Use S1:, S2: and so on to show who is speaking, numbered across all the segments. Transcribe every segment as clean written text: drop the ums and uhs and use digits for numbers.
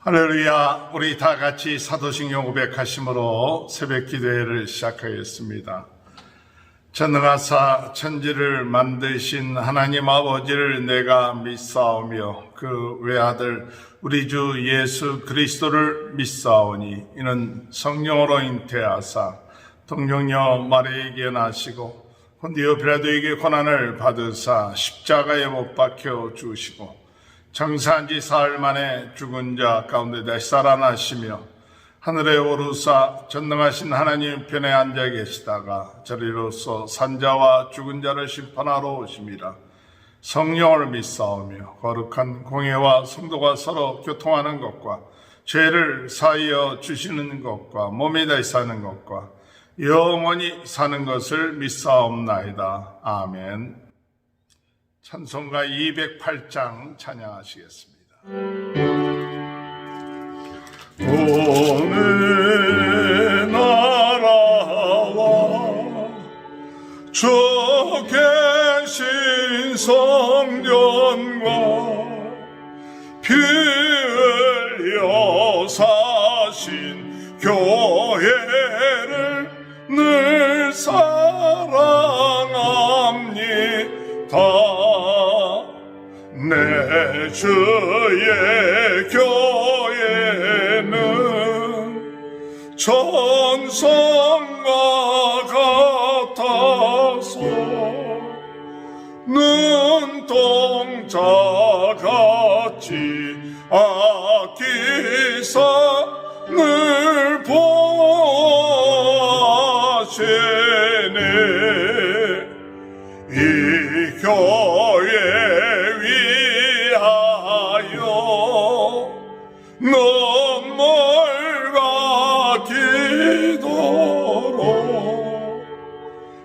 S1: 할렐루야. 우리 다 같이 사도신경 고백하심으로 새벽 기도회를 시작하겠습니다. 전능하사 천지를 만드신 하나님 아버지를 내가 믿사오며 그 외아들 우리 주 예수 그리스도를 믿사오니 이는 성령으로 잉태하사 동정녀 마리아에게 나시고 본디오 빌라도에게 고난을 받으사 십자가에 못 박혀 죽으시고 장사한 지 사흘 만에 죽은 자 가운데 다시 살아나시며 하늘에 오르사 전능하신 하나님 편에 앉아 계시다가 저리로서 산자와 죽은 자를 심판하러 오심이라. 성령을 믿사오며 거룩한 공회와 성도가 서로 교통하는 것과 죄를 사하여 주시는 것과 몸에 다시 사는 것과 영원히 사는 것을 믿사옵나이다. 아멘. 찬송가 208장 찬양하시겠습니다.
S2: 오늘 나라와 주 계신 성전과 피 흘려 사신 교회를 늘 사랑합니다. 내 주의 교회는 천성과 같아서 눈동자같이 아끼사 늘 보시네. 이 교회 위하여 눈물과 기도로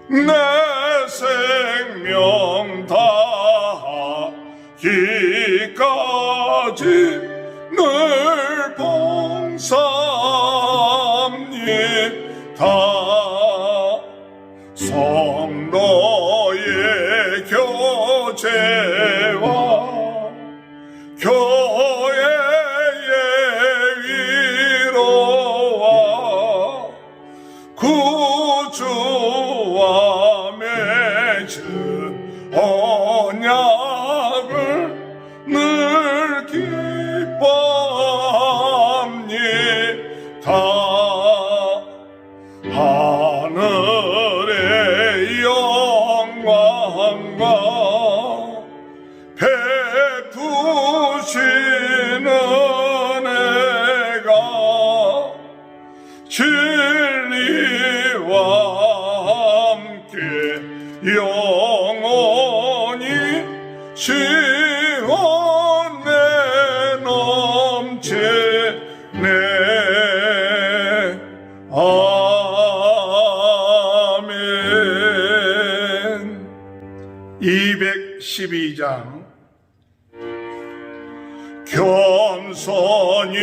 S2: 내 생명 다하기까지 늘 봉사합니다. 성도의 교제와 교회의 위로와 구주와 맺은 언약을 늘 기뻐합니다. 하늘의 영광과 베푸시는 은혜가 진리와 함께 영원히 시원해 넘치네. 아멘.
S1: 212장
S2: 겸손히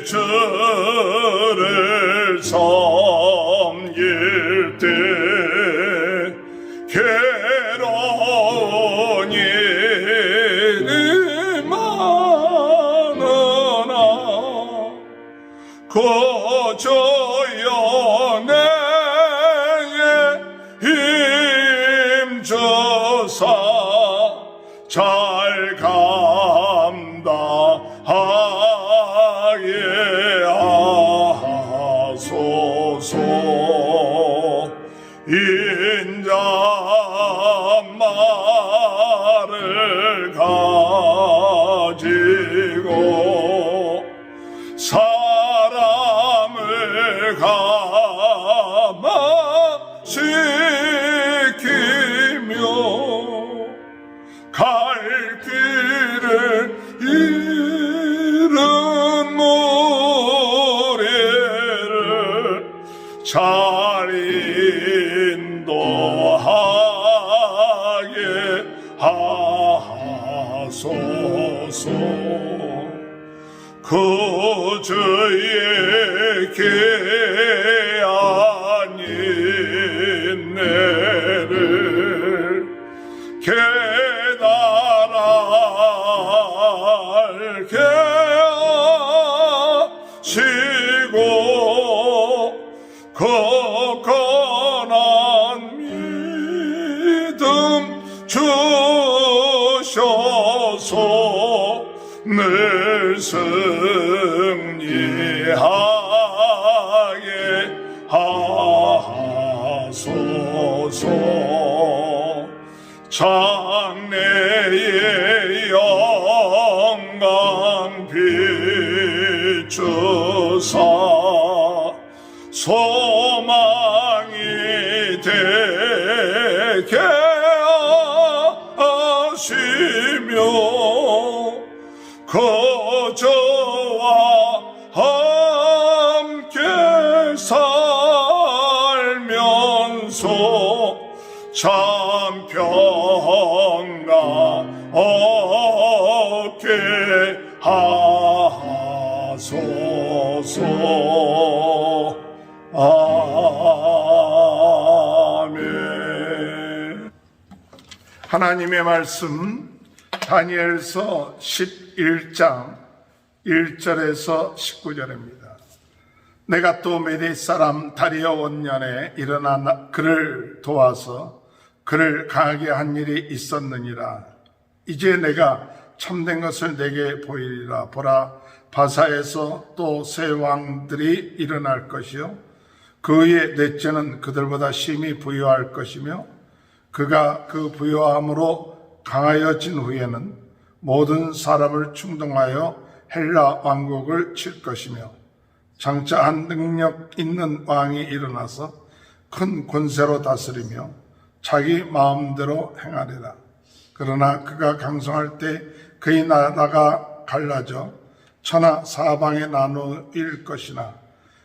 S2: 주를 섬길 때 괴로운 일이 많으나 고조여 내게 힘 주사 잘 감당하게 하소서. 인자말을 가지고 사람을 감화시키며 갈 길을 잃은 노래를 잘 인도하게 하소서. 구주의 귀한 인내를 깨달아 알게 주셔서 늘 승리하게 하소서. 장래의 영광 비추사 소망이 되게 하시며 그저와 함께 살면서 참 평강 얻게 하소서. 아멘.
S1: 하나님의 말씀 다니엘서 11장 1절에서 19절입니다. 내가 또 메대 사람 다리오 원년에 일어나 그를 도와서 그를 강하게 한 일이 있었느니라. 이제 내가 참된 것을 내게 보이리라. 보라, 바사에서 또 새 왕들이 일어날 것이요 그의 넷째는 그들보다 심히 부유할 것이며 그가 그 부유함으로 강하여진 후에는 모든 사람을 충동하여 헬라 왕국을 칠 것이며 장차 한 능력 있는 왕이 일어나서 큰 권세로 다스리며 자기 마음대로 행하리라. 그러나 그가 강성할 때 그의 나라가 갈라져 천하 사방에 나누일 것이나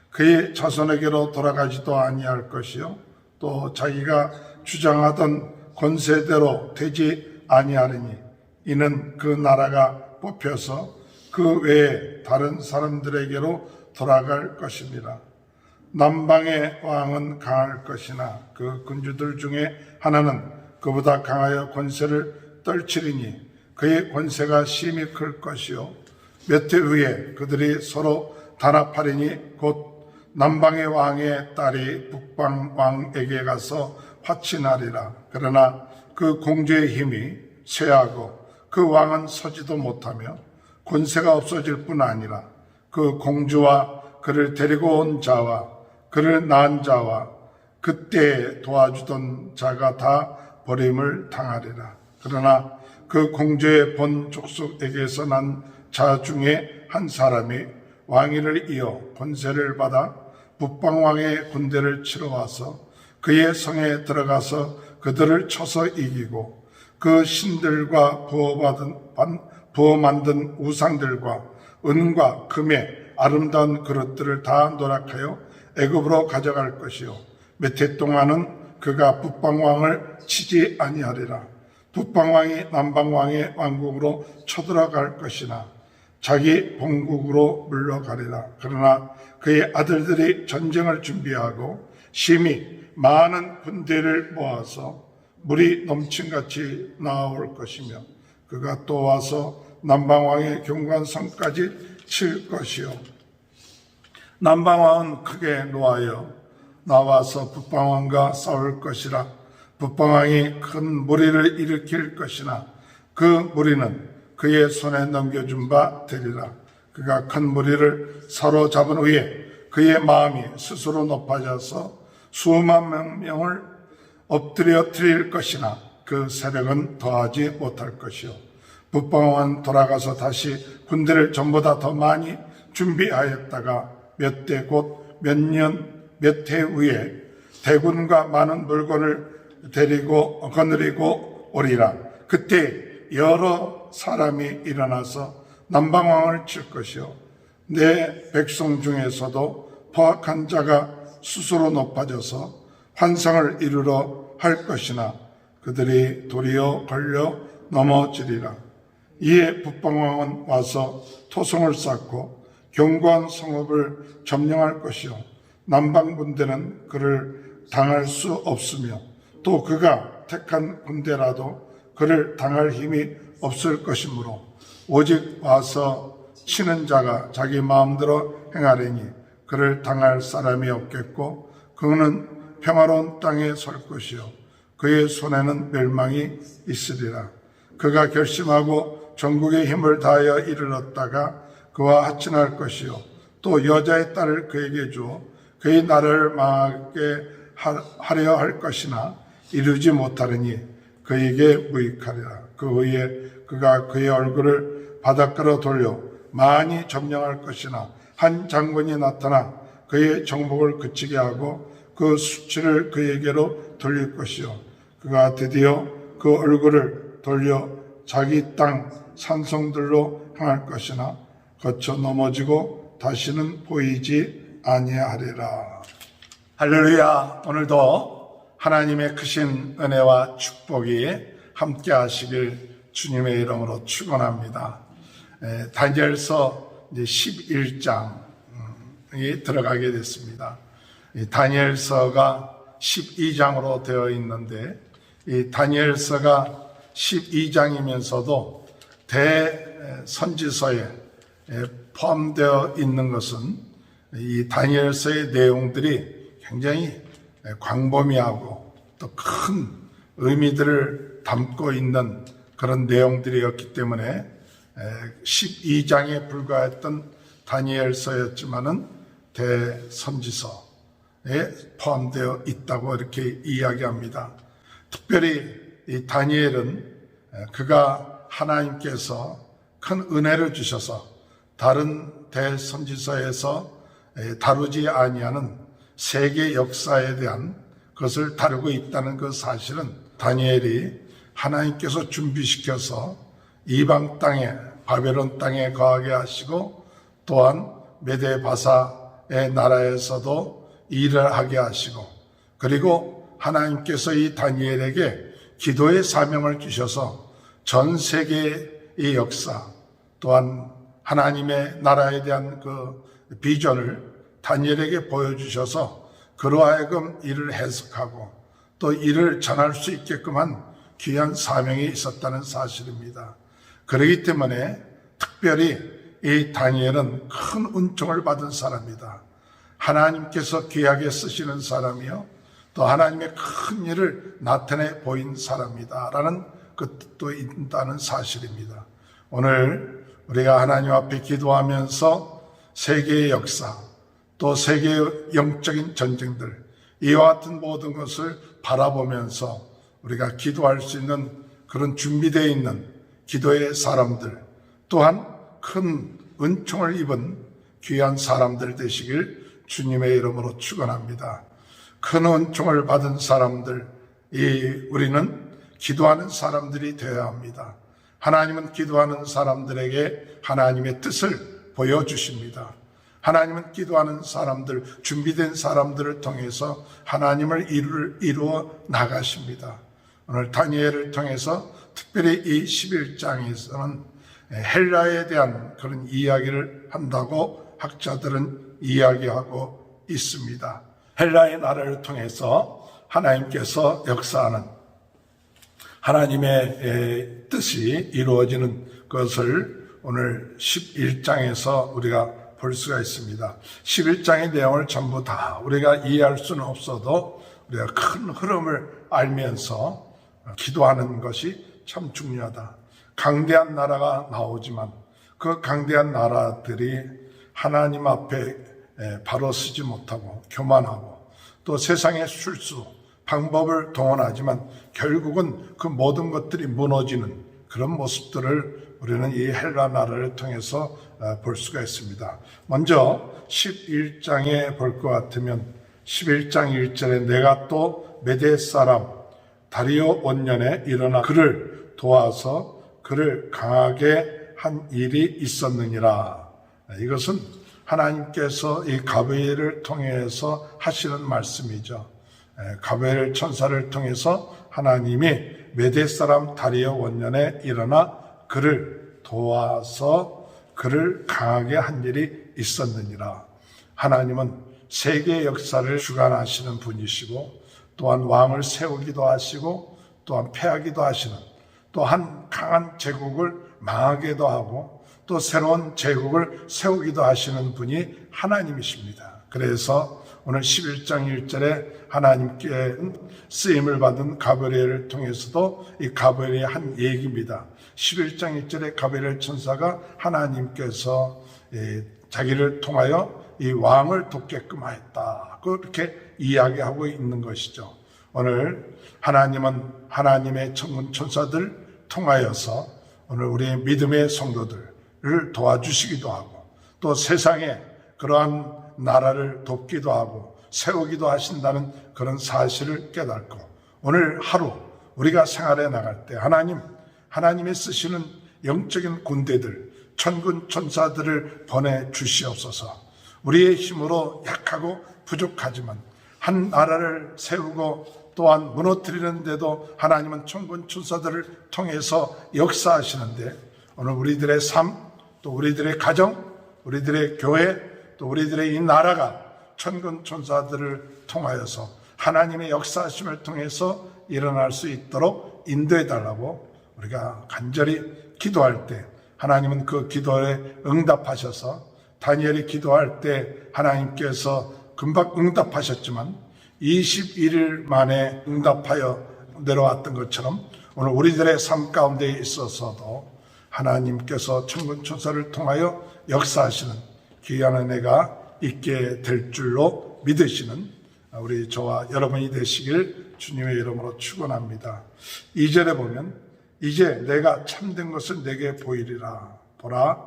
S1: 그의 자손에게로 돌아가지도 아니할 것이요 또 자기가 주장하던 권세대로 되지 아니하리니 이는 그 나라가 뽑혀서 그 외에 다른 사람들에게로 돌아갈 것입니다. 남방의 왕은 강할 것이나 그 군주들 중에 하나는 그보다 강하여 권세를 떨치리니 그의 권세가 심히 클 것이요 몇 해 후에 그들이 서로 단합하리니 곧 남방의 왕의 딸이 북방 왕에게 가서 화친하리라. 그러나 그 공주의 힘이 쇠하고 그 왕은 서지도 못하며 권세가 없어질 뿐 아니라 그 공주와 그를 데리고 온 자와 그를 낳은 자와 그때 도와주던 자가 다 버림을 당하리라. 그러나 그 공주의 본 족속에게서 난 자 중에 한 사람이 왕위를 이어 권세를 받아 북방왕의 군대를 치러 와서 그의 성에 들어가서 그들을 쳐서 이기고 그 신들과 부어 만든 우상들과 은과 금의 아름다운 그릇들을 다 노락하여 애굽으로 가져갈 것이요 몇 해 동안은 그가 북방왕을 치지 아니하리라. 북방왕이 남방왕의 왕국으로 쳐들어갈 것이나 자기 본국으로 물러가리라. 그러나 그의 아들들이 전쟁을 준비하고 심히 많은 군대를 모아서 물이 넘친같이 나올 것이며 그가 또 와서 남방왕의 경관성까지 칠 것이요 남방왕은 크게 노하여 나와서 북방왕과 싸울 것이라. 북방왕이 큰 무리를 일으킬 것이나 그 무리는 그의 손에 넘겨준 바 되리라. 그가 큰 무리를 사로잡은 후에 그의 마음이 스스로 높아져서 수만 명을 엎드려 드릴 것이나 그 세력은 더하지 못할 것이요 북방왕은 돌아가서 다시 군대를 전보다 더 많이 준비하였다가 몇 대 곧 몇 년 몇 해 후에 대군과 많은 물건을 데리고 거느리고 오리라. 그때 여러 사람이 일어나서 남방왕을 칠 것이요 내 백성 중에서도 포악한 자가 스스로 높아져서 환상을 이루러 할 것이나 그들이 도리어 걸려 넘어지리라. 이에 북방왕은 와서 토성을 쌓고 견고한 성읍을 점령할 것이요 남방 군대는 그를 당할 수 없으며 또 그가 택한 군대라도 그를 당할 힘이 없을 것이므로 오직 와서 치는 자가 자기 마음대로 행하리니 그를 당할 사람이 없겠고 그는 평화로운 땅에 설 것이요 그의 손에는 멸망이 있으리라. 그가 결심하고 전국의 힘을 다하여 이를 얻다가 그와 하친할 것이요 또 여자의 딸을 그에게 주어 그의 나라를 망하게 하려 할 것이나 이루지 못하리니 그에게 무익하리라. 그 후에 그가 그의 얼굴을 바닷가로 돌려 많이 점령할 것이나 한 장군이 나타나 그의 정복을 그치게 하고 그 수치를 그에게로 돌릴 것이요 그가 드디어 그 얼굴을 돌려 자기 땅 산성들로 향할 것이나 거쳐 넘어지고 다시는 보이지 아니하리라. 할렐루야. 오늘도 하나님의 크신 은혜와 축복이 함께 하시길 주님의 이름으로 축원합니다. 다니엘서 11장이 들어가게 됐습니다. 다니엘서가 12장으로 되어 있는데 이 다니엘서가 12장이면서도 대선지서에 포함되어 있는 것은 이 다니엘서의 내용들이 굉장히 광범위하고 또 큰 의미들을 담고 있는 그런 내용들이었기 때문에 12장에 불과했던 다니엘서였지만은 대선지서에 포함되어 있다고 이렇게 이야기합니다. 특별히 이 다니엘은 그가 하나님께서 큰 은혜를 주셔서 다른 대선지서에서 다루지 아니하는 세계 역사에 대한 것을 다루고 있다는 그 사실은 다니엘이 하나님께서 준비시켜서 이방 땅에 바벨론 땅에 거하게 하시고 또한 메데 바사의 나라에서도 일을 하게 하시고 그리고 하나님께서 이 다니엘에게 기도의 사명을 주셔서 전 세계의 역사 또한 하나님의 나라에 대한 그 비전을 다니엘에게 보여주셔서 그로 하여금 이를 해석하고 또 이를 전할 수 있게끔 한 귀한 사명이 있었다는 사실입니다. 그렇기 때문에 특별히 이 다니엘은 큰 은총을 받은 사람이다. 하나님께서 귀하게 쓰시는 사람이요 또 하나님의 큰 일을 나타내 보인 사람이다 라는 그 뜻도 있다는 사실입니다. 오늘 우리가 하나님 앞에 기도하면서 세계의 역사 또 세계의 영적인 전쟁들 이와 같은 모든 것을 바라보면서 우리가 기도할 수 있는 그런 준비되어 있는 기도의 사람들 또한 큰 은총을 입은 귀한 사람들 되시길 주님의 이름으로 축원합니다. 큰 은총을 받은 사람들 우리는 기도하는 사람들이 되어야 합니다. 하나님은 기도하는 사람들에게 하나님의 뜻을 보여주십니다. 하나님은 기도하는 사람들, 준비된 사람들을 통해서 하나님을 이루어 나가십니다. 오늘 다니엘을 통해서 특별히 이 11장에서는 헬라에 대한 그런 이야기를 한다고 학자들은 이야기하고 있습니다. 헬라의 나라를 통해서 하나님께서 역사하는 하나님의 뜻이 이루어지는 것을 오늘 11장에서 우리가 볼 수가 있습니다. 11장의 내용을 전부 다 우리가 이해할 수는 없어도 우리가 큰 흐름을 알면서 기도하는 것이 참 중요하다. 강대한 나라가 나오지만 그 강대한 나라들이 하나님 앞에 바로 서지 못하고 교만하고 또 세상의 술수, 방법을 동원하지만 결국은 그 모든 것들이 무너지는 그런 모습들을 우리는 이 헬라 나라를 통해서 볼 수가 있습니다. 먼저 11장에 볼 것 같으면 11장 1절에 내가 또 메데 사람 다리오 원년에 일어나 그를 도와서 그를 강하게 한 일이 있었느니라. 이것은 하나님께서 이 가브리엘을 통해서 하시는 말씀이죠. 가브리엘 천사를 통해서 하나님이 메데 사람 다리오 원년에 일어나 그를 도와서 그를 강하게 한 일이 있었느니라. 하나님은 세계 역사를 주관하시는 분이시고 또한 왕을 세우기도 하시고 또한 패하기도 하시는 또 한 강한 제국을 망하게도 하고 또 새로운 제국을 세우기도 하시는 분이 하나님이십니다. 그래서 오늘 11장 1절에 하나님께 쓰임을 받은 가브리엘을 통해서도 이 가브리엘이 한 얘기입니다. 11장 1절에 가브리엘 천사가 하나님께서 자기를 통하여 이 왕을 돕게끔 하였다. 그렇게 이야기하고 있는 것이죠. 오늘 하나님은 하나님의 천군 천사들 통하여서 오늘 우리의 믿음의 성도들을 도와주시기도 하고 또 세상에 그러한 나라를 돕기도 하고 세우기도 하신다는 그런 사실을 깨닫고 오늘 하루 우리가 생활해 나갈 때 하나님이 쓰시는 영적인 군대들, 천군 천사들을 보내주시옵소서. 우리의 힘으로 약하고 부족하지만 한 나라를 세우고 또한 무너뜨리는데도 하나님은 천군 천사들을 통해서 역사하시는데 오늘 우리들의 삶, 또 우리들의 가정, 우리들의 교회, 또 우리들의 이 나라가 천군 천사들을 통하여서 하나님의 역사하심을 통해서 일어날 수 있도록 인도해 달라고 우리가 간절히 기도할 때 하나님은 그 기도에 응답하셔서 다니엘이 기도할 때 하나님께서 금방 응답하셨지만 21일 만에 응답하여 내려왔던 것처럼 오늘 우리들의 삶 가운데 있어서도 하나님께서 천군 천사를 통하여 역사하시는 귀한 은혜가 있게 될 줄로 믿으시는 우리 저와 여러분이 되시길 주님의 이름으로 축원합니다. 2절에 보면 이제 내가 참된 것을 내게 보이리라. 보라,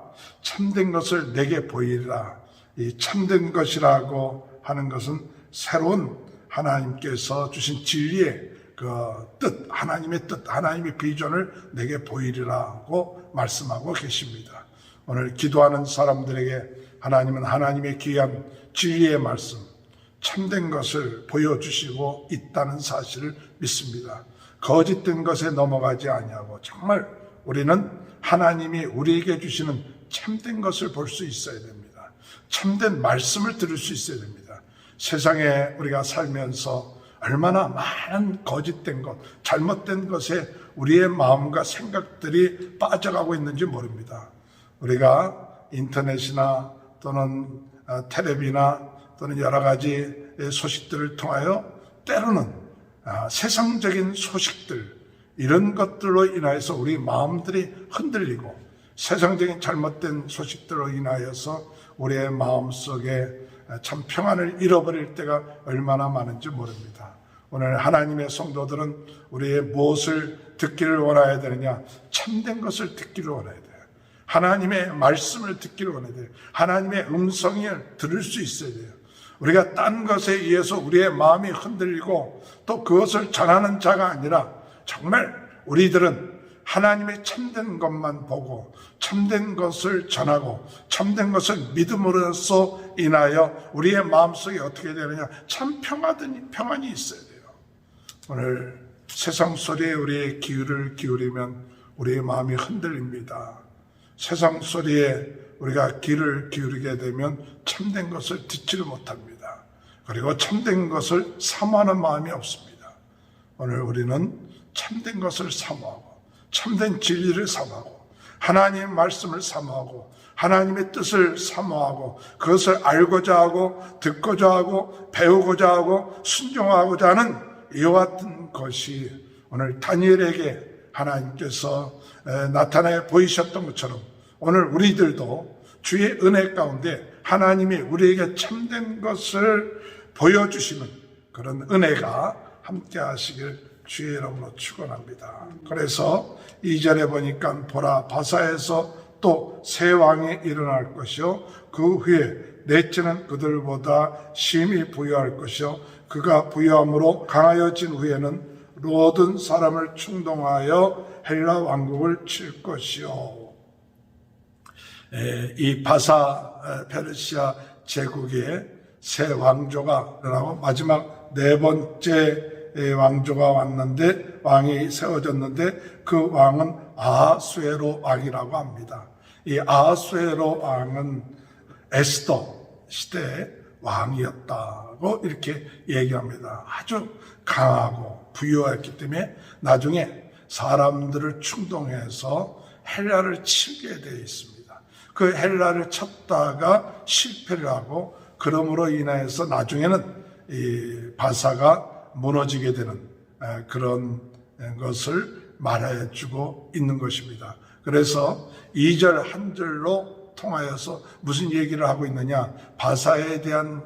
S1: 참된 것을 내게 보이리라. 이 참된 것이라고 하는 것은 새로운 하나님께서 주신 진리의 그 뜻, 하나님의 뜻, 하나님의 비전을 내게 보이리라고 말씀하고 계십니다. 오늘 기도하는 사람들에게 하나님은 하나님의 귀한 진리의 말씀, 참된 것을 보여주시고 있다는 사실을 믿습니다. 거짓된 것에 넘어가지 아니하고 정말 우리는 하나님이 우리에게 주시는 참된 것을 볼 수 있어야 됩니다. 참된 말씀을 들을 수 있어야 됩니다. 세상에 우리가 살면서 얼마나 많은 거짓된 것, 잘못된 것에 우리의 마음과 생각들이 빠져가고 있는지 모릅니다. 우리가 인터넷이나 또는 텔레비나 또는 여러 가지 소식들을 통하여 때로는 세상적인 소식들 이런 것들로 인하여서 우리 마음들이 흔들리고 세상적인 잘못된 소식들로 인하여서 우리의 마음속에 참 평안을 잃어버릴 때가 얼마나 많은지 모릅니다. 오늘 하나님의 성도들은 우리의 무엇을 듣기를 원해야 되느냐? 참된 것을 듣기를 원해야 돼요. 하나님의 말씀을 듣기를 원해야 돼요. 하나님의 음성을 들을 수 있어야 돼요. 우리가 딴 것에 의해서 우리의 마음이 흔들리고 또 그것을 전하는 자가 아니라 정말 우리들은 하나님의 참된 것만 보고 참된 것을 전하고 참된 것을 믿음으로써 인하여 우리의 마음속에 어떻게 되느냐? 참 평안이 있어야 돼요. 오늘 세상 소리에 우리의 귀를 기울이면 우리의 마음이 흔들립니다. 세상 소리에 우리가 귀를 기울이게 되면 참된 것을 듣지를 못합니다. 그리고 참된 것을 사모하는 마음이 없습니다. 오늘 우리는 참된 것을 사모하고 참된 진리를 사모하고 하나님의 말씀을 사모하고 하나님의 뜻을 사모하고 그것을 알고자 하고 듣고자 하고 배우고자 하고 순종하고자 하는 이와 같은 것이 오늘 다니엘에게 하나님께서 나타내 보이셨던 것처럼 오늘 우리들도 주의 은혜 가운데 하나님이 우리에게 참된 것을 보여주시는 그런 은혜가 함께 하시길 주의 이름으로 축원합니다. 그래서 2절에 보니까 보라 바사에서 또 새 왕이 일어날 것이요 그 후에 넷째는 그들보다 심히 부유할 것이요 그가 부유함으로 강하여진 후에는 모든 사람을 충동하여 헬라 왕국을 칠 것이요. 이 바사 페르시아 제국의 새 왕조가 일어나고 마지막 네 번째 왕조가 왔는데 왕이 세워졌는데 그 왕은 아하수에로 왕이라고 합니다. 이 아하수에로 왕은 에스더 시대의 왕이었다고 이렇게 얘기합니다. 아주 강하고 부유했기 때문에 나중에 사람들을 충동해서 헬라를 치게 되어 있습니다. 그 헬라를 쳤다가 실패를 하고 그러므로 인해서 나중에는 이 바사가 무너지게 되는 그런 것을 말해 주고 있는 것입니다. 그래서 2절 한 절로 통하여서 무슨 얘기를 하고 있느냐, 바사에 대한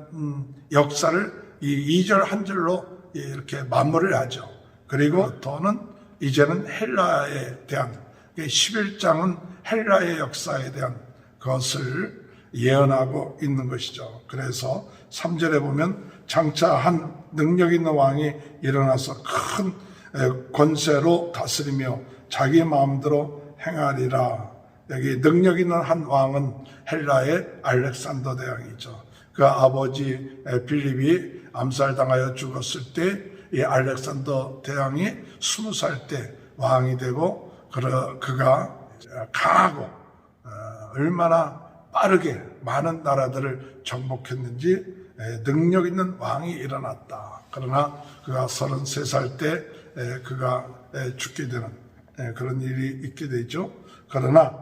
S1: 역사를 이 2절 한 절로 이렇게 마무리를 하죠. 그리고 더는 이제는 헬라에 대한, 11장은 헬라의 역사에 대한 것을 예언하고 있는 것이죠. 그래서 3절에 보면 장차 한 능력 있는 왕이 일어나서 큰 권세로 다스리며 자기 마음대로 행하리라. 여기 능력 있는 한 왕은 헬라의 알렉산더 대왕이죠. 그 아버지 빌립이 암살당하여 죽었을 때 이 알렉산더 대왕이 20살 때 왕이 되고, 그가 강하고 얼마나 빠르게 많은 나라들을 정복했는지 능력 있는 왕이 일어났다. 그러나 그가 33살 때 그가 죽게 되는 그런 일이 있게 되죠. 그러나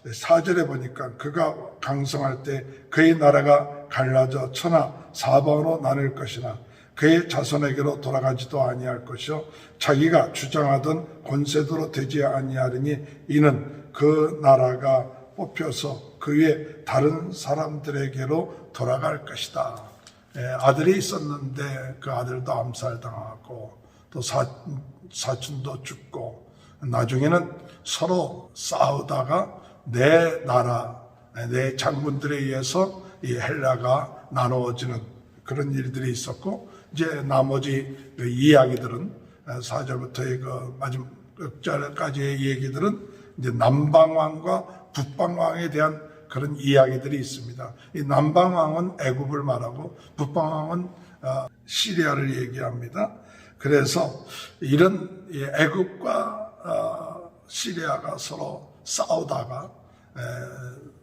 S1: 4절에 보니까 그가 강성할 때 그의 나라가 갈라져 천하 사방으로 나뉠 것이나 그의 자손에게로 돌아가지도 아니할 것이요 자기가 주장하던 권세도로 되지 아니하리니 이는 그 나라가 뽑혀서 그 위에 다른 사람들에게로 돌아갈 것이다. 아들이 있었는데 그 아들도 암살당하고 또 사촌도 죽고 나중에는 서로 싸우다가 내 나라, 내 장군들에 의해서 이 헬라가 나누어지는 그런 일들이 있었고, 이제 나머지 그 이야기들은 4절부터의 그 마지막 끝절까지의 얘기들은 이제 남방왕과 북방왕에 대한 그런 이야기들이 있습니다. 이 남방왕은 애굽을 말하고 북방왕은 시리아를 얘기합니다. 그래서 이런 애굽과 시리아가 서로 싸우다가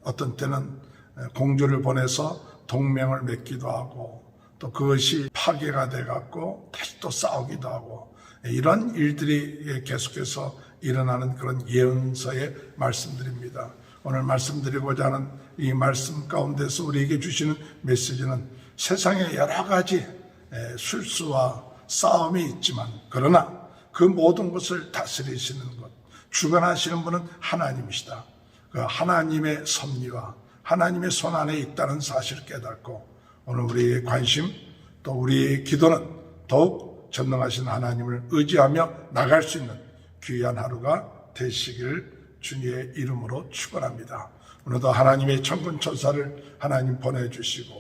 S1: 어떤 때는 공주를 보내서 동맹을 맺기도 하고 또 그것이 파괴가 돼갖고 다시 또 싸우기도 하고 이런 일들이 계속해서 일어나는 그런 예언서의 말씀들입니다. 오늘 말씀드리고자 하는 이 말씀 가운데서 우리에게 주시는 메시지는 세상에 여러 가지 술수와 싸움이 있지만 그러나 그 모든 것을 다스리시는 것, 주관하시는 분은 하나님이시다. 그 하나님의 섭리와 하나님의 손 안에 있다는 사실을 깨닫고 오늘 우리의 관심 또 우리의 기도는 더욱 전능하신 하나님을 의지하며 나갈 수 있는 귀한 하루가 되시길 주님의 이름으로 축원합니다. 오늘도 하나님의 천군 천사를 하나님 보내주시고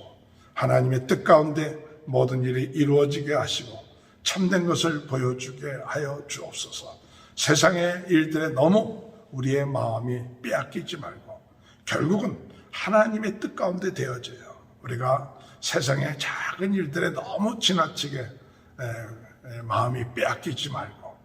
S1: 하나님의 뜻 가운데 모든 일이 이루어지게 하시고 참된 것을 보여주게 하여 주옵소서. 세상의 일들에 너무 우리의 마음이 빼앗기지 말고 결국은 하나님의 뜻 가운데 되어져요. 우리가 세상의 작은 일들에 너무 지나치게 마음이 빼앗기지 말고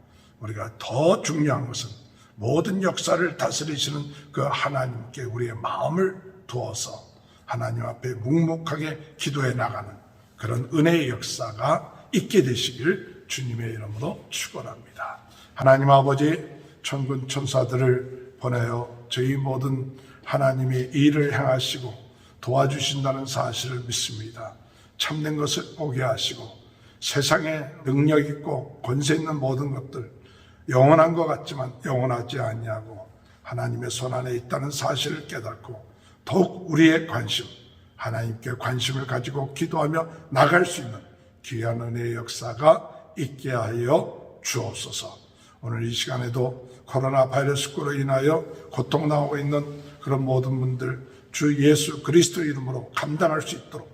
S1: 우리가 더 중요한 것은 모든 역사를 다스리시는 그 하나님께 우리의 마음을 두어서 하나님 앞에 묵묵하게 기도해 나가는 그런 은혜의 역사가 있게 되시길 주님의 이름으로 축원합니다. 하나님 아버지 천군 천사들을 보내어 저희 모든 하나님의 일을 행하시고 도와주신다는 사실을 믿습니다. 참된 것을 보게 하시고 세상에 능력 있고 권세 있는 모든 것들 영원한 것 같지만 영원하지 아니하고 하나님의 손 안에 있다는 사실을 깨닫고 더욱 우리의 관심, 하나님께 관심을 가지고 기도하며 나갈 수 있는 귀한 은혜의 역사가 있게 하여 주옵소서. 오늘 이 시간에도 코로나 바이러스로 인하여 고통당하고 있는 그런 모든 분들 주 예수 그리스도 이름으로 감당할 수 있도록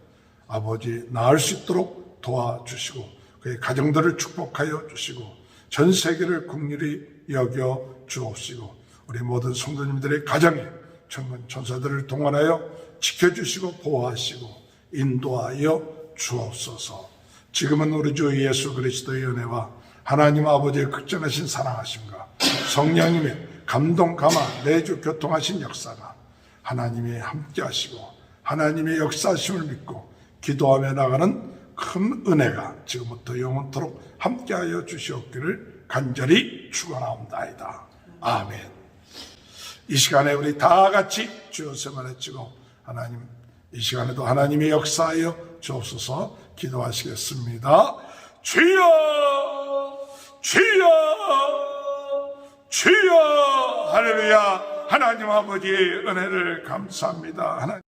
S1: 아버지 나을 수 있도록 도와주시고 그의 가정들을 축복하여 주시고 전 세계를 긍휼히 여겨 주옵시고 우리 모든 성도님들의 가정에 천군 천사들을 동원하여 지켜주시고 보호하시고 인도하여 주옵소서. 지금은 우리 주 예수 그리스도의 은혜와 하나님 아버지의 극전하신 사랑하심과 성령님의 감동 감화 내주 교통하신 역사가 하나님이 함께 하시고 하나님의 역사하심을 믿고 기도하며 나가는 큰 은혜가 지금부터 영원토록 함께하여 주시옵기를 간절히 축원하옵나이다. 아멘. 이 시간에 우리 다 같이 주여 세만에 찍어 하나님 이 시간에도 하나님의 역사하여 주옵소서 기도하시겠습니다. 주여 주여 주여 할렐루야. 하나님 아버지의 은혜를 감사합니다. 하나님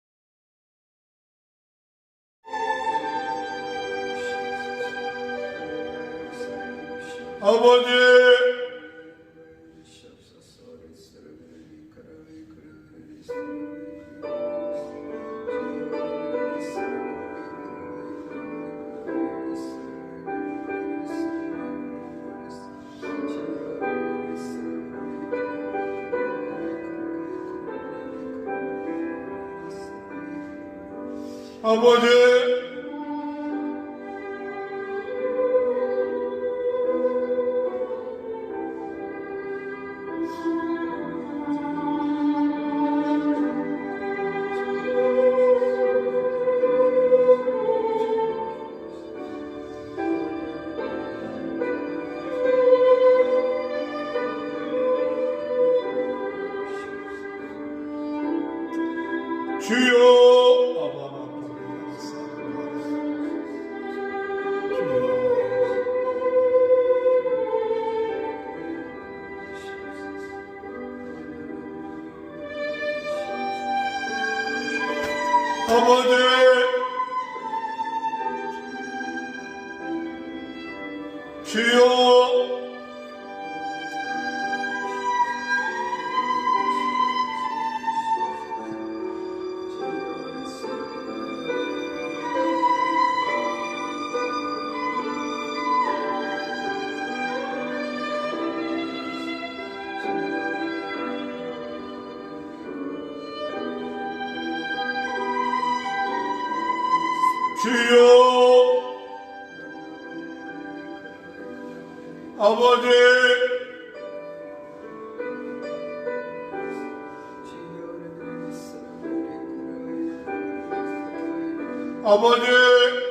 S1: 아버지 아버지 주여 주여 아버지 아버지